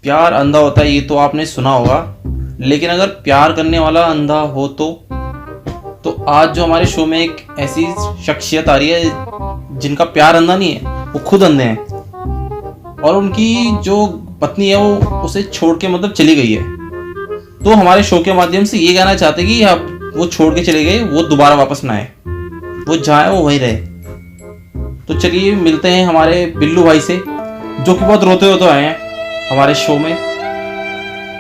प्यार अंधा होता है ये तो आपने सुना होगा, लेकिन अगर प्यार करने वाला अंधा हो तो आज जो हमारे शो में एक ऐसी शख्सियत आ रही है जिनका प्यार अंधा नहीं है, वो खुद अंधे हैं और उनकी जो पत्नी है वो उसे छोड़ के मतलब चली गई है। तो हमारे शो के माध्यम से ये कहना चाहते कि अब वो छोड़ के चले गए, वो दोबारा वापस ना आए, वो जहाँ है वो वहीं रहे। तो चलिए मिलते हैं हमारे बिल्लू भाई से, जो कि बहुत रोते रोते आए हैं हमारे शो में।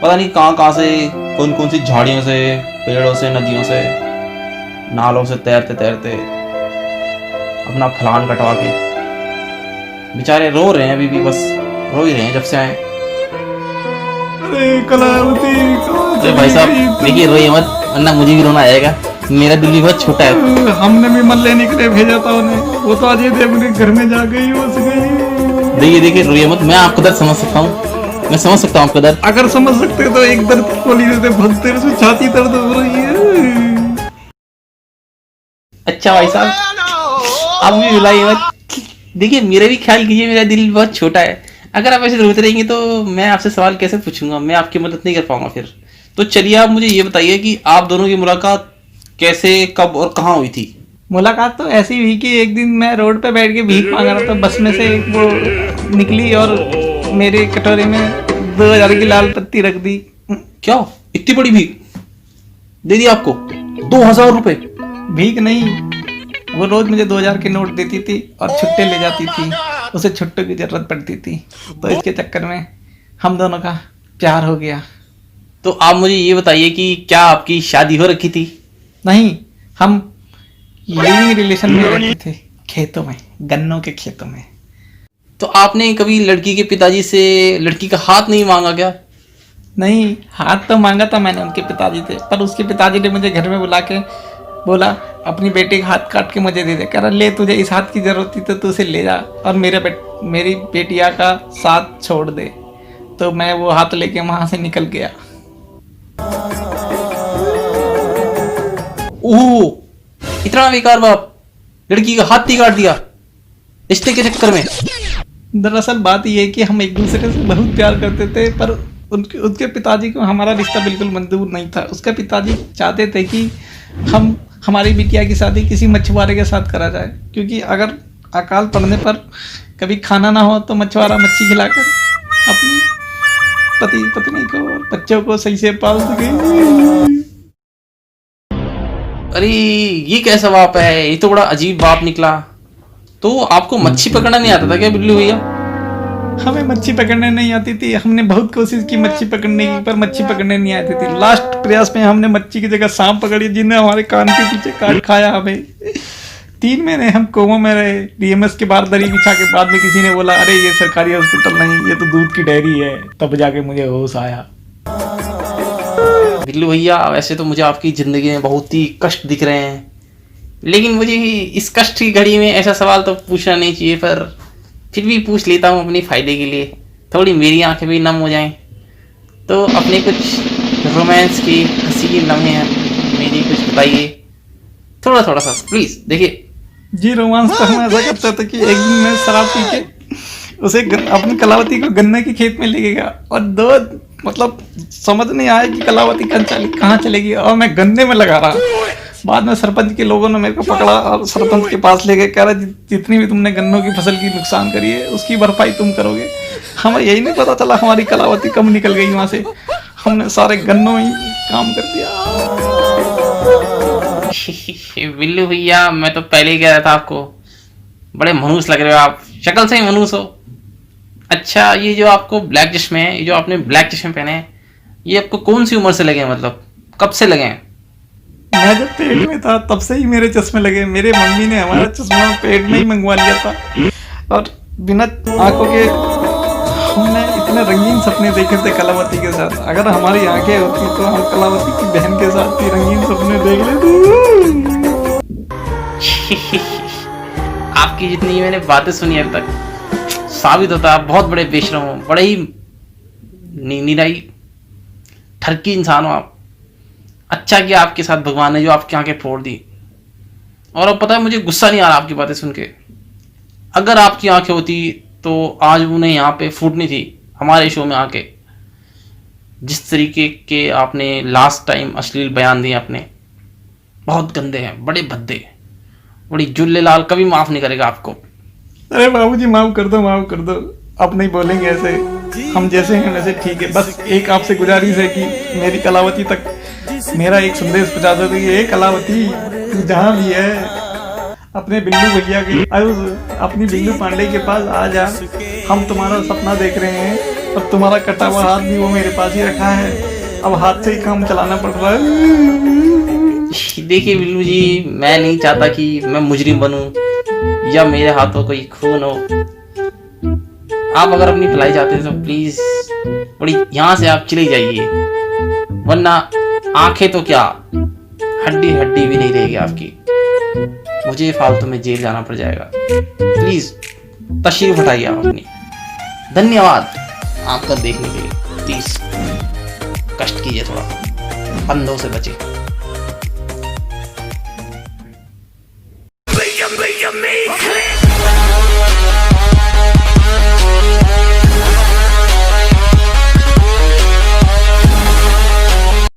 पता नहीं कहाँ कहाँ से, कौन कौन सी झाड़ियों से, पेड़ों से, नदियों से, नालों से तैरते तैरते अपना फलान कटवा के बेचारे रो रहे हैं। अभी भी बस रो ही रहे हैं जब से आए। अरे कलावती, अरे भाई साहब देखिए, रोइए मत वरना मुझे भी रोना आएगा। मेरा दिल भी बहुत छोटा है। हमने भी मन लेने के लिए भेजा था उन्हें, वो तो आज ये थे अपने घर में जा गई, बस गई। देखिए देखिए रोइए मत, मैं आपका दर्द समझ सकता हूँ, मैं समझ सकता हूँ आपका दर्द। अगर समझ सकते तो एक दर्द खोली देते, बहुत देर से छाती दर्द हो रही है। अच्छा भाई साहब आप भी रुलाइए मत। देखिए मेरा भी ख्याल कीजिए, मेरा दिल बहुत छोटा है। अगर आप ऐसे रोते रहेंगे तो मैं आपसे सवाल कैसे पूछूंगा, मैं आपकी मदद नहीं कर पाऊंगा फिर। तो चलिए आप मुझे ये बताइए कि आप दोनों की मुलाकात कैसे, कब और कहाँ हुई थी? मुलाकात तो ऐसी हुई कि एक दिन मैं रोड पे बैठ के भीख मांग रहा था, बस में से वो निकली और मेरे कटोरे में 2000 की लाल पत्ती रख दी। क्या इतनी बड़ी भीख दे दी आपको? 2000 रुपए? भीख नहीं, वो रोज मुझे 2000 के नोट देती थी और छुट्टे ले जाती थी, उसे छुट्टों की जरूरत पड़ती थी, तो इसके चक्कर में हम दोनों का प्यार हो गया। तो आप मुझे ये बताइए कि क्या आपकी शादी हो रखी थी? नहीं, हम लिविंग रिलेशन में रहते थे, खेतों में, गन्नों के खेतों में। तो आपने कभी लड़की के पिताजी से लड़की का हाथ नहीं मांगा क्या? नहीं, हाथ तो मांगा था मैंने उनके पिताजी से, पर उसके पिताजी ने मुझे घर में बुला के बोला अपनी बेटे का हाथ काट के मुझे दे दे। कह रहा ले तुझे इस हाथ की जरूरत थी तो तू उसे ले जा और मेरी बेटिया का साथ छोड़ दे। तो मैं वो हाथ लेके वहां से निकल गया। ओह इतना बेकार बाप, लड़की का हाथ ही काट दिया रिश्ते के चक्कर में। दरअसल बात यह है कि हम एक दूसरे से बहुत प्यार करते थे, पर उसके पिताजी को हमारा रिश्ता बिल्कुल मंजूर नहीं था। उसके पिताजी चाहते थे कि हमारी बिटिया की शादी किसी मछुआरे के साथ करा जाए, क्योंकि अगर अकाल पड़ने पर कभी खाना ना हो तो मछुआरा मच्छी खिलाकर अपनी पति पत्नी को और बच्चों को सही से पाल सके। अरे ये कैसा बाप है, ये तो बड़ा अजीब बाप निकला। तो आपको मच्छी पकड़ना नहीं आता था क्या बिल्लू भैया? हमें मच्छी पकड़ने नहीं आती थी, हमने बहुत कोशिश की मच्छी पकड़ने की, पर मच्छी पकड़ने नहीं आती थी। लास्ट प्रयास में हमने मच्छी की जगह सांप पकड़ी, जिन्हें हमारे कान के पीछे काट खाया हमें। 3 महीने हम कोमा में रहे, डीएमएस के बाहर दरी बिछा के। बाद में किसी ने बोला अरे ये सरकारी हॉस्पिटल नहीं, ये तो दूध की डेयरी है। तब जाके मुझे होश आया। बिल्लू भैया वैसे तो मुझे आपकी जिंदगी में बहुत ही कष्ट दिख रहे हैं, लेकिन मुझे इस कष्ट की घड़ी में ऐसा सवाल तो पूछना नहीं चाहिए, पर फिर भी पूछ लेता हूँ अपने फायदे के लिए, थोड़ी मेरी आंखें भी नम हो जाएं। तो अपने कुछ रोमांस की हंसी की लम्हे हैं मेरी कुछ बताइए, थोड़ा थोड़ा सा प्लीज। देखिए जी रोमांस तो हम ऐसा करते थे कि एक दिन मैं शराब पी के उसे अपनी कलावती को गन्ने के खेत में ले गया, और मतलब समझ नहीं आया कि कलावती कहाँ चलेगी, और मैं गन्ने में लगा रहा। बाद में सरपंच के लोगों ने मेरे को पकड़ा और सरपंच के पास ले गए। कह रहा जितनी भी तुमने गन्नों की फसल की नुकसान करी है उसकी भरपाई तुम करोगे। हमें यही नहीं पता चला हमारी कलावती कब निकल गई वहां से। हमने सारे गन्नों ही काम कर दिया। बिल्लू भैया मैं तो पहले ही कह रहा था आपको, बड़े मनहूस लग रहे हो आप, शक्ल से ही मनहूस हो। अच्छा ये जो आपको ब्लैक चश्मे हैं, ये जो आपने ब्लैक चश्मे पहने हैं, ये आपको कौन सी उम्र से लगे, मतलब कब से लगे हैं? मैं जब पेट में था तब से ही मेरे चश्मे लगे। मेरे मम्मी ने हमारा चश्मा पेट में ही मंगवा लिया था, और बिना आंखों के हमने इतने रंगीन सपने देखे थे कलावती के साथ। अगर हमारी आंखें होती तो हम कलावती की बहन के साथ ही रंगीन सपने देख लेते। आपकी जितनी मैंने बातें सुनी अब तक, साबित होता है आप बहुत बड़े बेशरम हो, बड़े ही निराई ठरकी इंसान हो आप। अच्छा किया आपके साथ भगवान ने जो आपकी आंखें फोड़ दी। और अब पता है मुझे गुस्सा नहीं आ रहा आपकी बातें सुन के। अगर आपकी आंखें होती तो आज उन्हें यहाँ पे फूटनी थी हमारे शो में आके। जिस तरीके के आपने लास्ट टाइम अश्लील बयान दिए अपने, बहुत गंदे हैं, बड़े भद्दे, बड़ी जुल्ले लाल कभी माफ नहीं करेगा आपको। अरे बाबूजी माफ कर दो, माफ कर दो, अब नहीं बोलेंगे ऐसे, हम जैसे हैं वैसे ठीक है। बस एक आपसे गुजारिश है कि मेरी कलावती तक मेरा एक संदेश पहुंचा दो कि ये कलावती तू जहाँ भी है अपने बिल्लू भैया के अपनी बिल्लू पांडे के पास आ जा। हम तुम्हारा सपना देख रहे हैं और तुम्हारा कटा हुआ हाथ भी वो मेरे पास ही रखा है, अब हाथ से ही काम चलाना पड़ रहा है। देखिए बिल्लू जी, मैं नहीं चाहता कि मैं मुजरिम बनूं या मेरे हाथों कोई खून हो। आप अगर अपनी भलाई चाहते हैं तो प्लीज बड़ी यहाँ से आप चले जाइए, वरना आंखें तो क्या हड्डी हड्डी भी नहीं रहेगी आपकी। मुझे फालतू में जेल जाना पड़ जाएगा। प्लीज तशरीफ हटाइए आप अपनी। धन्यवाद आपका देखने के लिए। प्लीज कष्ट कीजिए थोड़ा, अंधों से बचे।